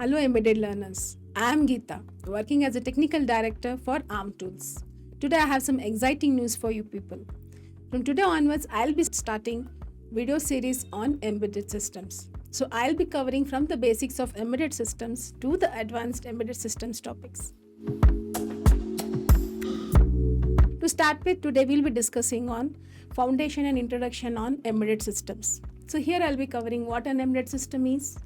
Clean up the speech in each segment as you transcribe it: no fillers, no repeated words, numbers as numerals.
Hello embedded learners, I am Geeta, working as a technical director for ARM Tools. Today I have some exciting news for you people. From today onwards, I'll be starting video series on embedded systems. So I'll be covering from the basics of embedded systems to the advanced embedded systems topics. To start with, today we'll be discussing on foundation and introduction on embedded systems. So here I'll be covering what an embedded system is,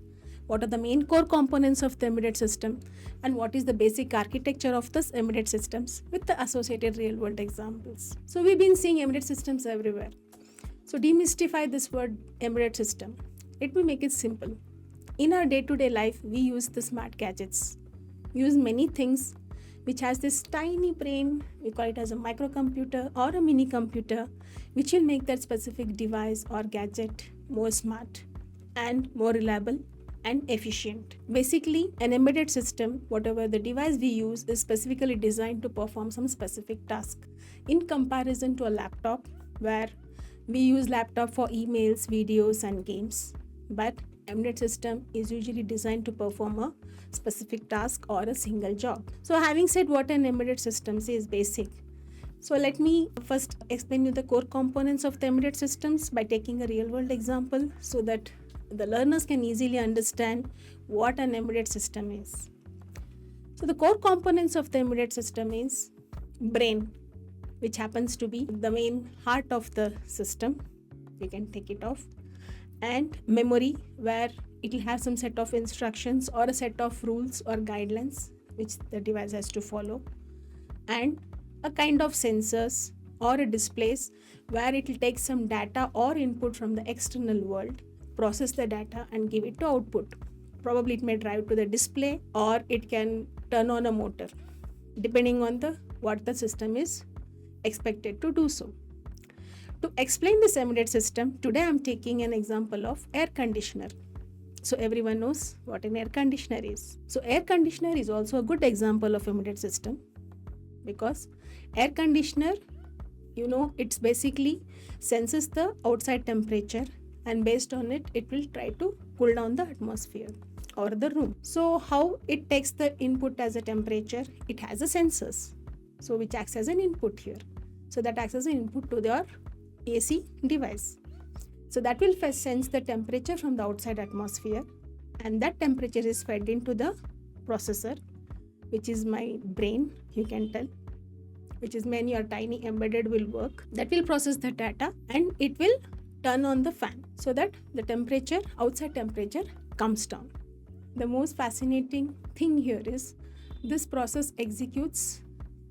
what are the main core components of the embedded system, and what is the basic architecture of this embedded systems with the associated real world examples. So we've been seeing embedded systems everywhere. So demystify this word embedded system. Let me make it simple. In our day-to-day life, we use the smart gadgets. We use many things which has this tiny brain, we call it as a microcomputer or a mini computer, which will make that specific device or gadget more smart and more reliable and efficient. Basically, an embedded system, whatever the device we use, is specifically designed to perform some specific task. In comparison to a laptop, where we use laptop for emails, videos and games, but embedded system is usually designed to perform a specific task or a single job. So having said what an embedded system is basic, so let me first explain you the core components of the embedded systems by taking a real world example so that the learners can easily understand what an embedded system is. So the core components of the embedded system is brain, which happens to be the main heart of the system. We can take it off. And memory, where it will have some set of instructions or a set of rules or guidelines which the device has to follow. And a kind of sensors or a displays where it will take some data or input from the external world, process the data and give it to output. Probably it may drive to the display or it can turn on a motor, depending on what the system is expected to do so. To explain this embedded system, today I am taking an example of air conditioner. So everyone knows what an air conditioner is. So air conditioner is also a good example of embedded system, because air conditioner, it's basically senses the outside temperature, and based on it, it will try to cool down the atmosphere or the room. So how it takes the input as a temperature? It has a sensors, so which acts as an input here. So that acts as an input to your AC device. So that will first sense the temperature from the outside atmosphere, and that temperature is fed into the processor, which is my brain, you can tell, which is when your tiny embedded will work. That will process the data and it will turn on the fan so that the temperature, outside temperature, comes down. The most fascinating thing here is this process executes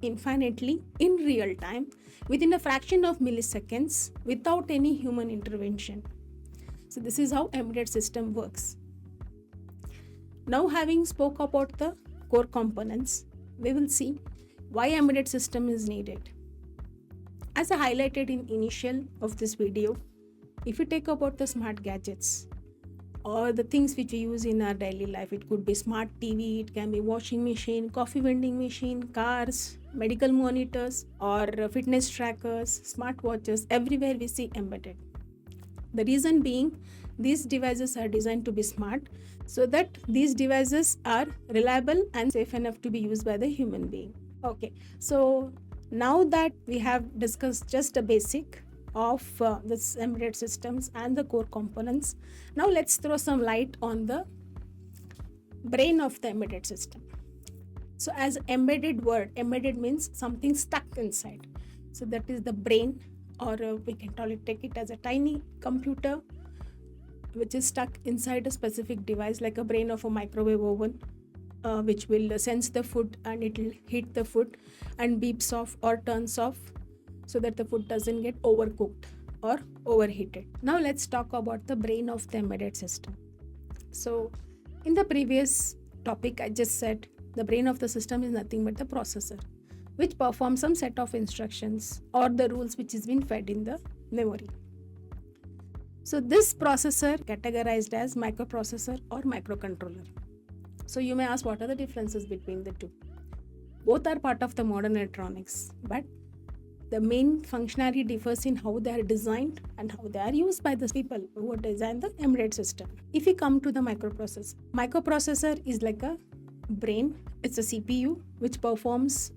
infinitely in real time within a fraction of milliseconds without any human intervention. So this is how embedded system works. Now, having spoke about the core components, we will see why embedded system is needed. As I highlighted in initial of this video, if you take about the smart gadgets or the things which we use in our daily life, it could be smart TV, it can be washing machine, coffee vending machine, cars, medical monitors or fitness trackers, smartwatches, everywhere we see embedded. The reason being, these devices are designed to be smart so that these devices are reliable and safe enough to be used by the human being. Okay, so now that we have discussed just a basic of this embedded systems and the core components, now let's throw some light on the brain of the embedded system. So as embedded word, embedded means something stuck inside. So that is the brain, or we can take it as a tiny computer which is stuck inside a specific device, like a brain of a microwave oven, which will sense the food and it will heat the food and beeps off or turns off so that the food doesn't get overcooked or overheated. Now let's talk about the brain of the embedded system. So in the previous topic, I just said the brain of the system is nothing but the processor, which performs some set of instructions or the rules which is been fed in the memory. So this processor categorized as microprocessor or microcontroller. So you may ask, what are the differences between the two? Both are part of the modern electronics, but the main functionality differs in how they are designed and how they are used by the people who design the embedded system. If we come to the microprocessor is like a brain. It's a CPU which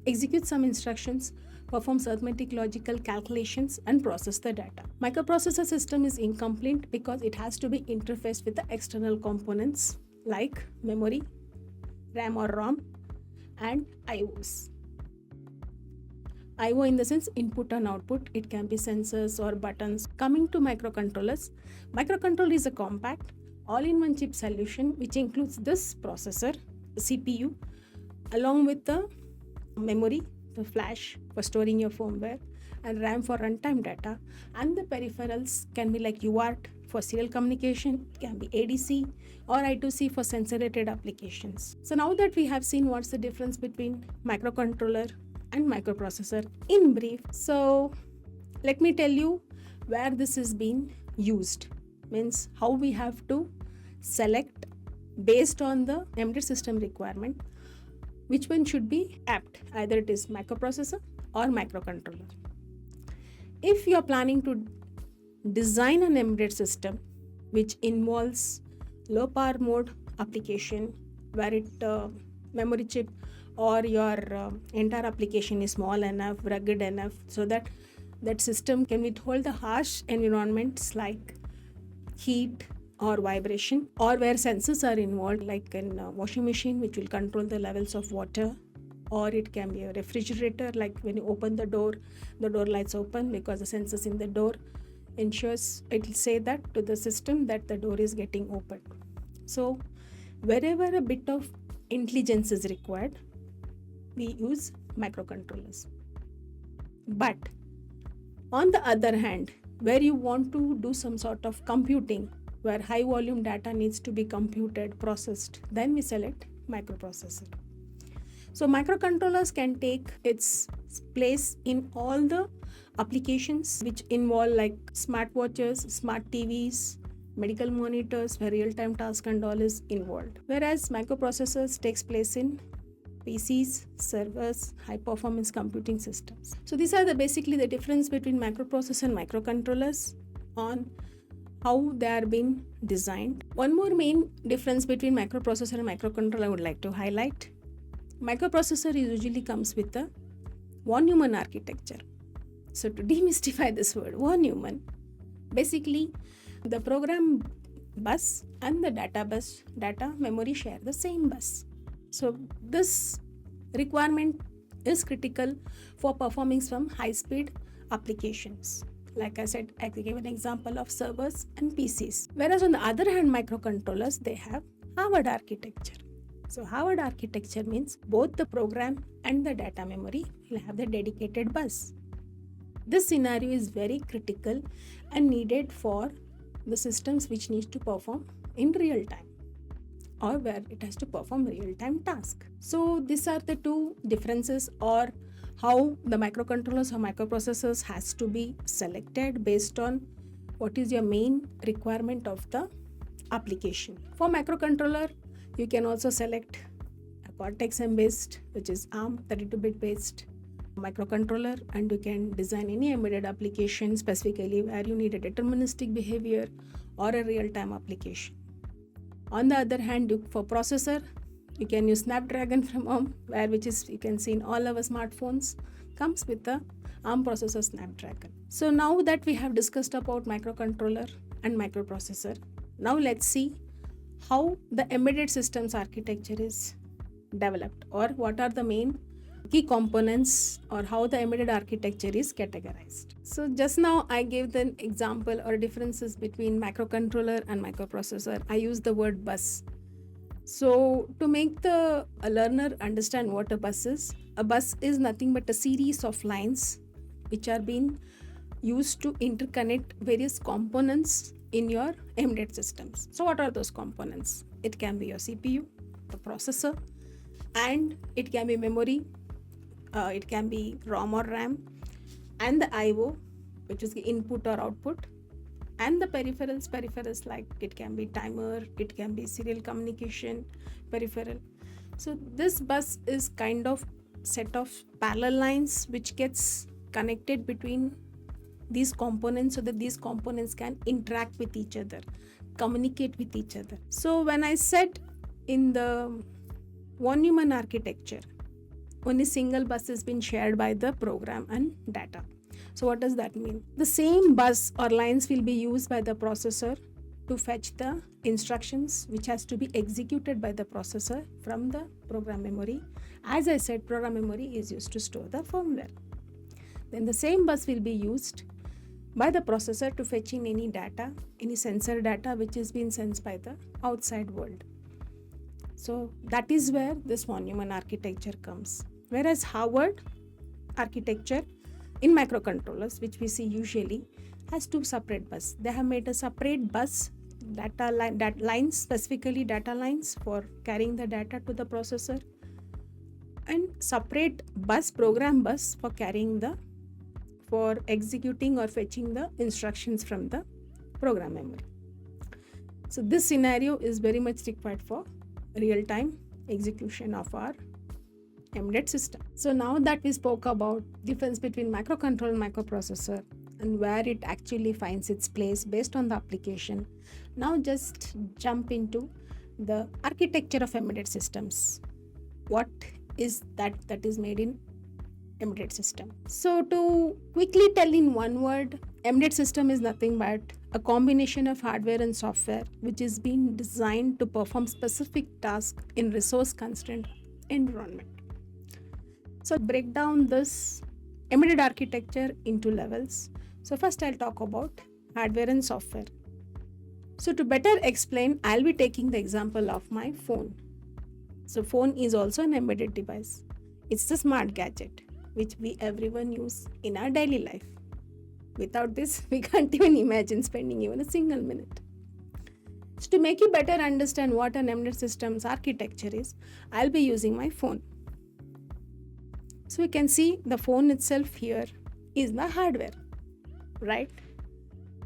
executes some instructions, performs arithmetic logical calculations, and process the data. Microprocessor system is incomplete because it has to be interfaced with the external components like memory, RAM or ROM, and IOs. IO in the sense input and output. It can be sensors or buttons. Coming to microcontrollers, microcontroller is a compact all-in-one chip solution which includes this processor, CPU, along with the memory, the flash for storing your firmware, and RAM for runtime data, and the peripherals can be like UART for serial communication, it can be ADC or I2C for sensor-rated applications. So now that we have seen what's the difference between microcontroller and microprocessor in brief, so let me tell you where this is being used, means how we have to select based on the embedded system requirement which one should be apt, either it is microprocessor or microcontroller. If you are planning to design an embedded system which involves low power mode application where memory chip or your entire application is small enough, rugged enough so that that system can withhold the harsh environments like heat or vibration, or where sensors are involved like in a washing machine which will control the levels of water, or it can be a refrigerator like when you open the door lights open because the sensors in the door ensures it will say that to the system that the door is getting opened. So wherever a bit of intelligence is required, we use microcontrollers. But on the other hand, where you want to do some sort of computing where high volume data needs to be computed, processed, then we select microprocessor. So microcontrollers can take its place in all the applications which involve like smartwatches, smart TVs, medical monitors where real-time task and all is involved. Whereas microprocessors takes place in PCs, servers, high-performance computing systems. So these are basically the difference between microprocessor and microcontrollers on how they are being designed. One more main difference between microprocessor and microcontroller I would like to highlight. Microprocessor usually comes with a von Neumann architecture. So to demystify this word, von Neumann, basically the program bus and the data memory share the same bus. So this requirement is critical for performing some high-speed applications. Like I said, I gave an example of servers and PCs. Whereas on the other hand, microcontrollers, they have Harvard architecture. So Harvard architecture means both the program and the data memory will have the dedicated bus. This scenario is very critical and needed for the systems which needs to perform in real time or where it has to perform real-time task. So these are the two differences, or how the microcontrollers or microprocessors has to be selected based on what is your main requirement of the application. For microcontroller, you can also select a Cortex based, which is ARM 32-bit based microcontroller, and you can design any embedded application specifically where you need a deterministic behavior or a real-time application. On the other hand, for processor, you can use Snapdragon from ARM, which is you can see in all our smartphones, comes with the ARM processor Snapdragon. So now that we have discussed about microcontroller and microprocessor, now let's see how the embedded systems architecture is developed, or what are the main key components, or how the embedded architecture is categorized. So just now I gave the example or differences between microcontroller and microprocessor. I used the word bus. So to make the learner understand what a bus is nothing but a series of lines which are being used to interconnect various components in your embedded systems. So what are those components? It can be your CPU, the processor, and it can be memory, it can be ROM or RAM, and the IO, which is the input or output, and the peripherals like it can be timer, it can be serial communication peripheral. So this bus is kind of set of parallel lines which gets connected between these components so that these components can interact with each other, communicate with each other. So when I said in the von Neumann architecture, only single bus has been shared by the program and data. So what does that mean? The same bus or lines will be used by the processor to fetch the instructions which has to be executed by the processor from the program memory. As I said, program memory is used to store the firmware. Then the same bus will be used by the processor to fetch in any data, any sensor data which is being sensed by the outside world. So that is where this von Neumann architecture comes. Whereas Harvard architecture in microcontrollers, which we see usually, has two separate buses. They have made a separate bus, data lines, specifically data lines for carrying the data to the processor, and separate bus, program bus for executing or fetching the instructions from the program memory. So this scenario is very much required for real-time execution of our embedded system. So now that we spoke about difference between microcontroller and microprocessor and where it actually finds its place based on the application, now just jump into the architecture of embedded systems. What is that is made in embedded system? So to quickly tell in one word, embedded system is nothing but a combination of hardware and software which is being designed to perform specific tasks in resource constrained environment. So break down this embedded architecture into levels. So first I'll talk about hardware and software. So to better explain, I'll be taking the example of my phone. So phone is also an embedded device. It's the smart gadget which everyone use in our daily life. Without this, we can't even imagine spending even a single minute. So to make you better understand what an embedded system's architecture is, I'll be using my phone. So you can see the phone itself here is the hardware, right?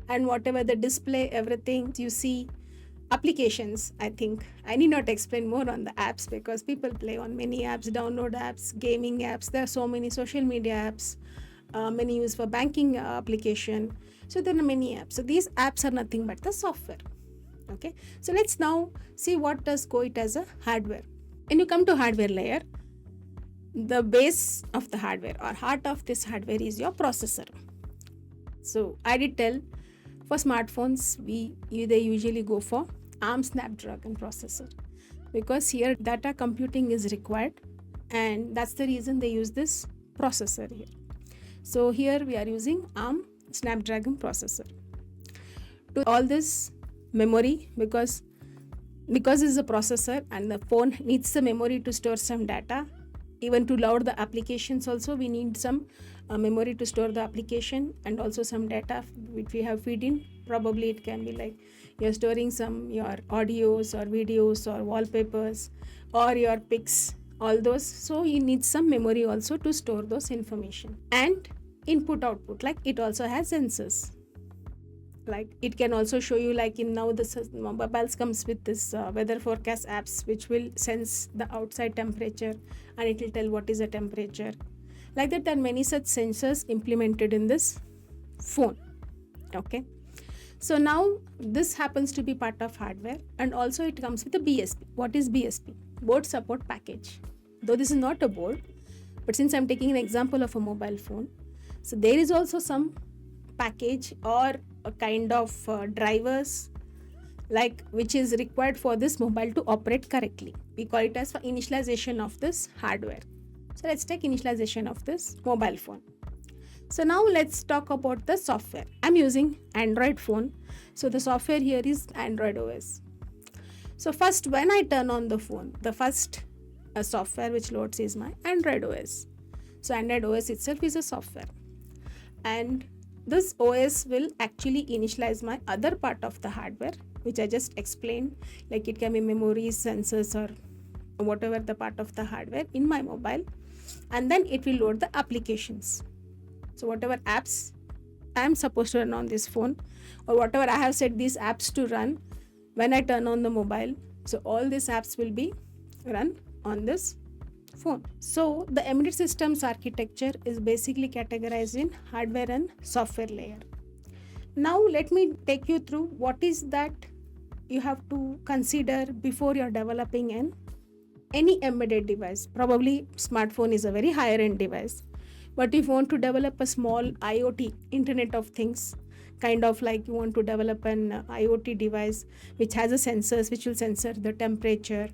And whatever the display, everything you see, applications, I think I need not explain more on the apps because people play on many apps, download apps, gaming apps. There are so many social media apps, many used for banking application. So there are many apps. So these apps are nothing but the software. Okay. So let's now see what does go it as a hardware. When you come to hardware layer, the base of the hardware or heart of this hardware is your processor. So I did tell for smartphones, they usually go for ARM Snapdragon processor because here data computing is required and that's the reason they use this processor here. So here we are using ARM Snapdragon processor. To all this memory because it's a processor and the phone needs the memory to store some data. Even to load the applications also we need some memory to store the application and also some data which we have feed in. Probably it can be like you're storing your audios or videos or wallpapers or your pics, all those. So you need some memory also to store those information. And input output, like it also has sensors. Like it can also show you like in now the mobiles comes with this weather forecast apps which will sense the outside temperature and it will tell what is the temperature. Like that there are many such sensors implemented in this phone. Okay. So now this happens to be part of hardware and also it comes with a BSP. What is BSP? Board support package. Though this is not a board, but since I'm taking an example of a mobile phone, so there is also some package or a kind of drivers like which is required for this mobile to operate correctly. We call it as for initialization of this hardware. So let's take initialization of this mobile phone. So now let's talk about the software. I'm using Android phone. So the software here is Android OS. So first when I turn on the phone, the first software which loads is my Android OS. So Android OS itself is a software. And this OS will actually initialize my other part of the hardware, which I just explained, like it can be memories, sensors, or whatever the part of the hardware in my mobile. And then it will load the applications. So whatever apps I am supposed to run on this phone, or whatever I have set these apps to run when I turn on the mobile. So all these apps will be run on this phone. So the embedded systems architecture is basically categorized in hardware and software layer. Now let me take you through what is that you have to consider before you're developing any embedded device. Probably smartphone is a very higher end device, but if you want to develop a small IoT, Internet of Things, kind of like you want to develop an IoT device which has a sensors which will sensor the temperature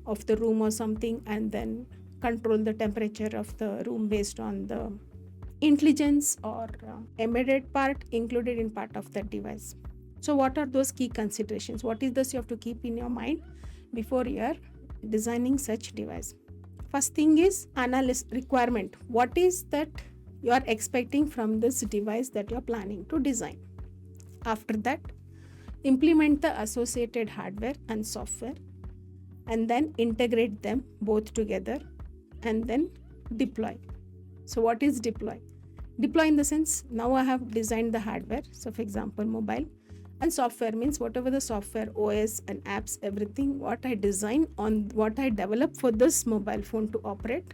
of the room or something, and then control the temperature of the room based on the intelligence or embedded part included in part of that device. So what are those key considerations? What is this you have to keep in your mind before you are designing such device? First thing is analysis requirement. What is that you are expecting from this device that you are planning to design? After that, implement the associated hardware and software, and then integrate them both together, and then deploy. So what is deploy? Deploy in the sense, now I have designed the hardware, so for example mobile, and software means whatever the software, OS and apps, everything what I design on what I develop for this mobile phone to operate,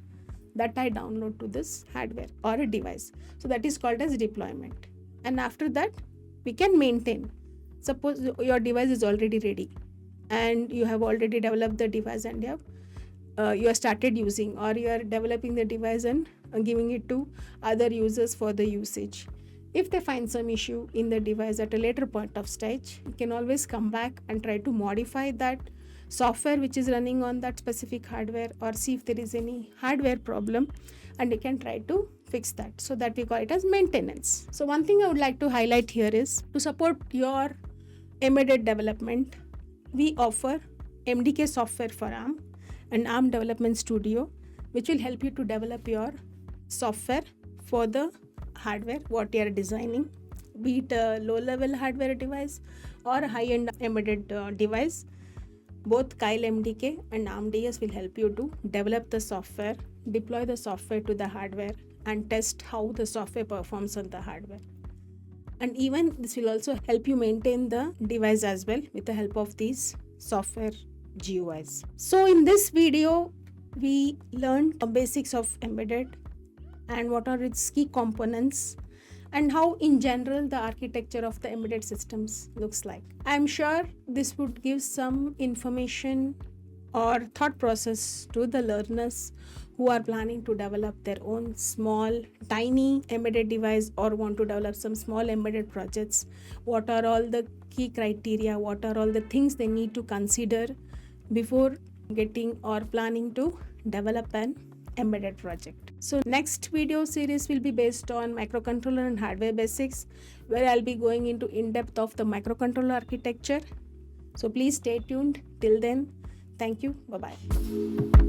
that I download to this hardware or a device. So that is called as deployment. And after that we can maintain. Suppose your device is already ready and you have already developed the device and you have started using, or you are developing the device and giving it to other users for the usage. If they find some issue in the device at a later point of stage, you can always come back and try to modify that software which is running on that specific hardware, or see if there is any hardware problem and you can try to fix that. So that we call it as maintenance. So one thing I would like to highlight here is, to support your embedded development, we offer MDK software for ARM and ARM Development Studio, which will help you to develop your software for the hardware what you are designing, be it a low-level hardware device or a high-end embedded device. Both Keil MDK and ARMDS will help you to develop the software, deploy the software to the hardware, and test how the software performs on the hardware. And even this will also help you maintain the device as well with the help of these software GUIs. So in this video, we learned the basics of embedded and what are its key components, and how in general the architecture of the embedded systems looks like. I am sure this would give some information or thought process to the learners who are planning to develop their own small, tiny embedded device or want to develop some small embedded projects. What are all the key criteria? What are all the things they need to consider before getting or planning to develop an embedded project? So next video series will be based on microcontroller and hardware basics, where I'll be going into in-depth of the microcontroller architecture. So please stay tuned. Till then, thank you. Bye-bye.